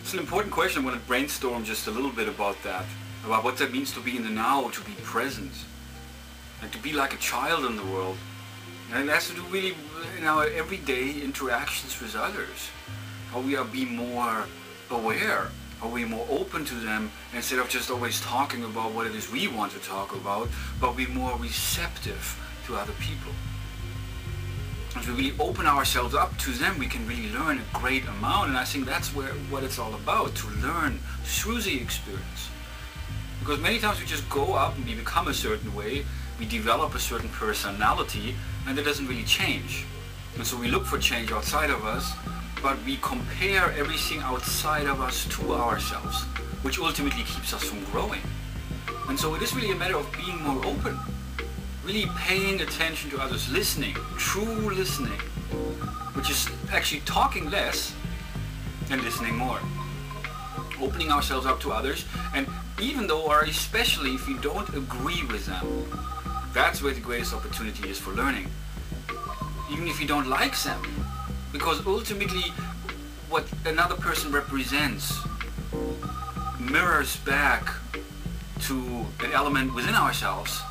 It's an important question. I want to brainstorm just a little bit about that, about what that means to be in the now, to be present, and to be like a child in the world. And it has to do really in our everyday interactions with others. How we are being more aware, how we are more open to them, instead of just always talking about what it is we want to talk about, but be more receptive to other people. As we really open ourselves up to them, we can really learn a great amount, and I think that's what it's all about, to learn through the experience. Because many times we just go up and we become a certain way, we develop a certain personality, and it doesn't really change. And so we look for change outside of us, but we compare everything outside of us to ourselves, which ultimately keeps us from growing. And so it is really a matter of being more open, really paying attention to others, listening, true listening, which is actually talking less and listening more. Opening ourselves up to others, and even though, or especially if you don't agree with them, that's where the greatest opportunity is for learning. Even if you don't like them, because ultimately what another person represents mirrors back to an element within ourselves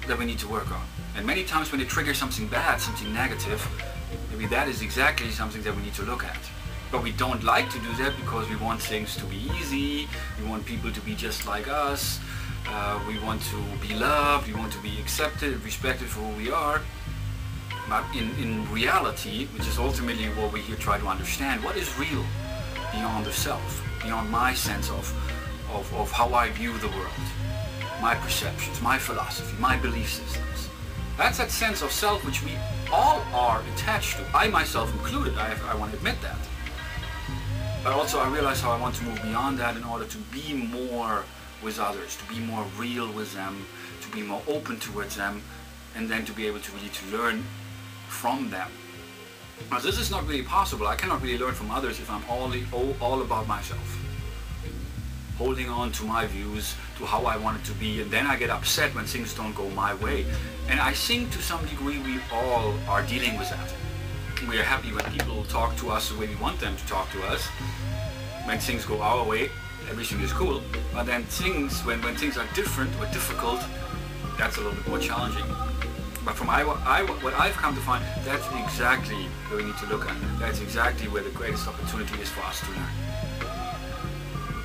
that we need to work on. And many times when it triggers something bad, something negative, maybe that is exactly something that we need to look at. But we don't like to do that because we want things to be easy, we want people to be just like us, we want to be loved, we want to be accepted, respected for who we are. But in reality, which is ultimately what we here try to understand, what is real beyond the self, beyond my sense of how I view the world, my perceptions, my philosophy, my belief systems. That's that sense of self which we all are attached to, I myself included, I want to admit that. But also I realize how I want to move beyond that in order to be more with others, to be more real with them, to be more open towards them, and then to be able to really learn from them. Now this is not really possible. I cannot really learn from others if I'm all about myself, holding on to my views, to how I want it to be, and then I get upset when things don't go my way. And I think to some degree we all are dealing with that. We are happy when people talk to us the way we want them to talk to us. When things go our way, everything is cool. But then when things are different or difficult, that's a little bit more challenging. But from what I've come to find, that's exactly where we need to look at. That's exactly where the greatest opportunity is for us to learn.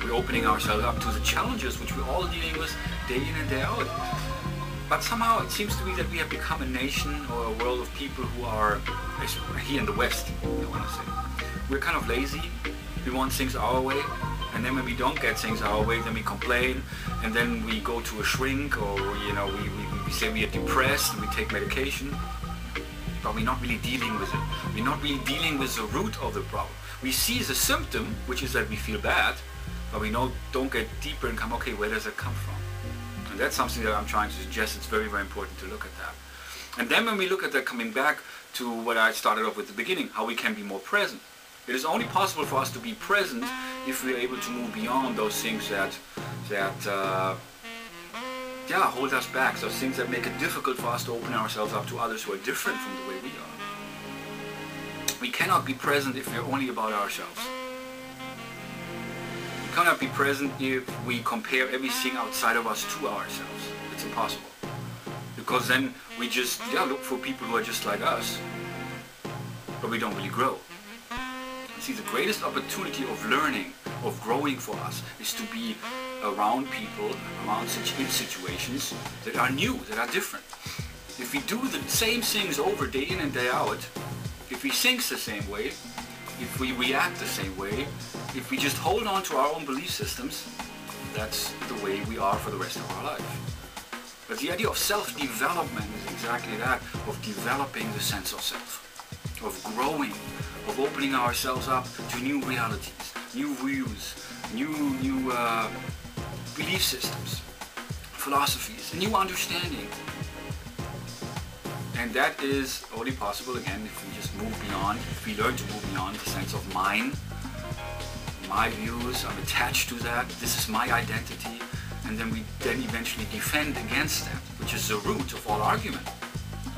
We're opening ourselves up to the challenges which we're all dealing with day in and day out. But somehow it seems to me that we have become a nation or a world of people who are, here in the West, I want to say, we're kind of lazy. We want things our way, and then when we don't get things our way, then we complain, and then we go to a shrink, or we say we are depressed, and we take medication, but we're not really dealing with it. We're not really dealing with the root of the problem. We see the symptom, which is that we feel bad, but we don't get deeper and come, okay, where does it come from? And that's something that I'm trying to suggest. It's very, very important to look at that. And then when we look at that, coming back to what I started off with at the beginning, how we can be more present. It is only possible for us to be present if we are able to move beyond those things that hold us back, those things that make it difficult for us to open ourselves up to others who are different from the way we are. We cannot be present if we're only about ourselves. We cannot be present if we compare everything outside of us to ourselves. It's impossible. Because then we just look for people who are just like us, but we don't really grow. See, the greatest opportunity of learning, of growing for us, is to be around people, around situations that are new, that are different. If we do the same things over day in and day out, if we think the same way, if we react the same way, if we just hold on to our own belief systems, that's the way we are for the rest of our life. But the idea of self-development is exactly that, of developing the sense of self, of growing, of opening ourselves up to new realities, new views, new belief systems, philosophies, a new understanding. And that is only possible, again, if we just move beyond, if we learn to move beyond the sense of mine, my views, I'm attached to that, this is my identity, and then we eventually defend against that, which is the root of all argument.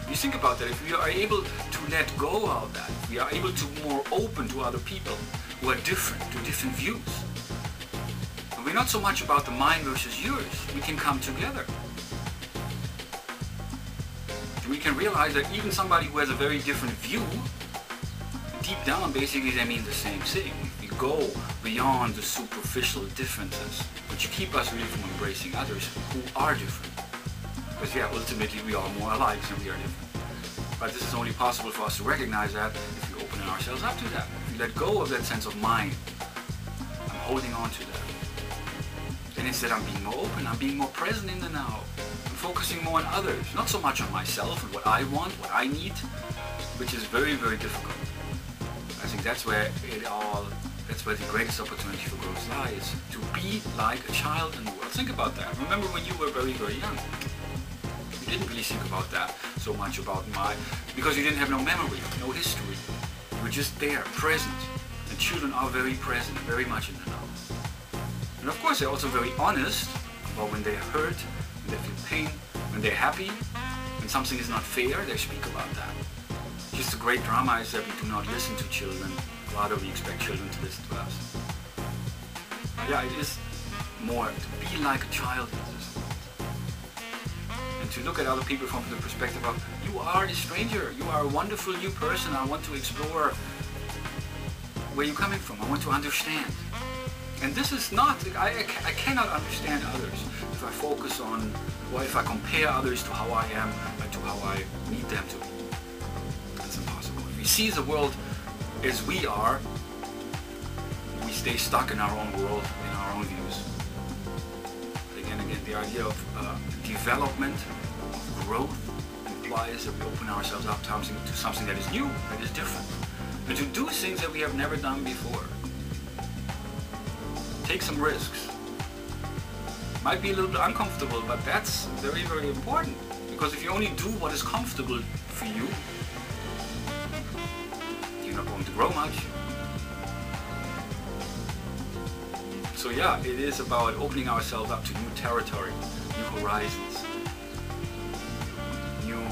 You think about that, if we are able to let go of that, if we are able to be more open to other people, who are different, to different views. And we're not so much about the mine versus yours. We can come together. And we can realize that even somebody who has a very different view, deep down basically they mean the same thing. We go beyond the superficial differences, which keep us really from embracing others who are different. Because yeah, ultimately we are more alike than we are different. But this is only possible for us to recognize that if we open ourselves up to that. If we let go of that sense of mine, I'm holding on to that. And instead I'm being more open, I'm being more present in the now. I'm focusing more on others, not so much on myself and what I want, what I need, which is very, very difficult. I think that's where the greatest opportunity for growth lies, to be like a child in the world. Think about that. Remember when you were very, very young. You didn't really think about that so much because you didn't have no memory, no history. You were just there, present. And children are very present, very much in the now. And of course they're also very honest about when they're hurt, when they feel pain, when they're happy, when something is not fair, they speak about that. Just the great drama is that we do not listen to children, rather we expect children to listen to us. But yeah, it is more to be like a child in this world. And to look at other people from the perspective of, you are a stranger, you are a wonderful new person, I want to explore where you're coming from, I want to understand. And this is not, I cannot understand others if I focus on, or if I compare others to how I am and to how I need them to be. That's impossible. If we see the world as we are, we stay stuck in our own world, in our own views. But again, the idea of development, of growth, implies that we open ourselves up to something that is new, that is different. And to do things that we have never done before. Take some risks. Might be a little bit uncomfortable, but that's very, very important. Because if you only do what is comfortable for you, you're not going to grow much. So yeah, it is about opening ourselves up to new territory, new horizons, new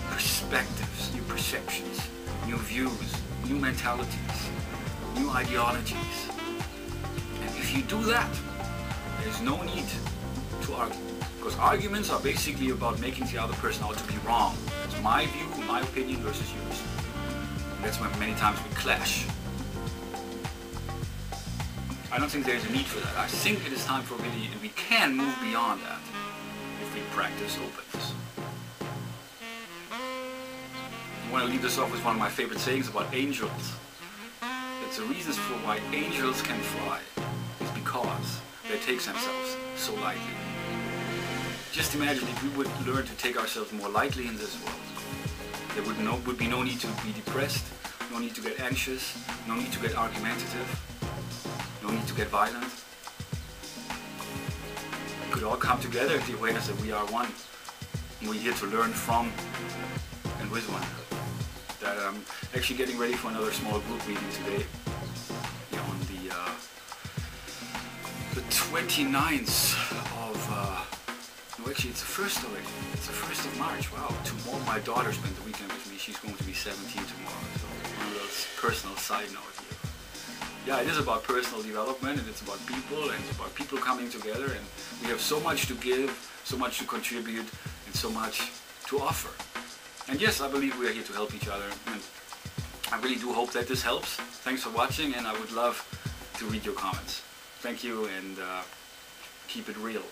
perspectives, new perceptions, new views, new mentalities, new ideologies. If you do that, there's no need to argue. Because arguments are basically about making the other person out to be wrong. That's my view, my opinion versus yours. And that's when many times we clash. I don't think there's a need for that. I think it is time for really, and we can move beyond that if we practice openness. I want to leave this off with one of my favorite sayings about angels. It's the reasons for why angels can fly. Because they take themselves so lightly. Just imagine if we would learn to take ourselves more lightly in this world. There would be no need to be depressed, no need to get anxious, no need to get argumentative, no need to get violent. We could all come together with the awareness that we are one. And we're here to learn from and with one another. That I'm actually getting ready for another small group meeting today. On the 29th of, no actually it's the 1st already, it's the 1st of March, wow, tomorrow my daughter spent the weekend with me, she's going to be 17 tomorrow, so one of those personal side note here. Yeah, it is about personal development, and it's about people, and it's about people coming together, and we have so much to give, so much to contribute, and so much to offer. And yes, I believe we are here to help each other, and I really do hope that this helps. Thanks for watching, and I would love to read your comments. Thank you, and keep it real.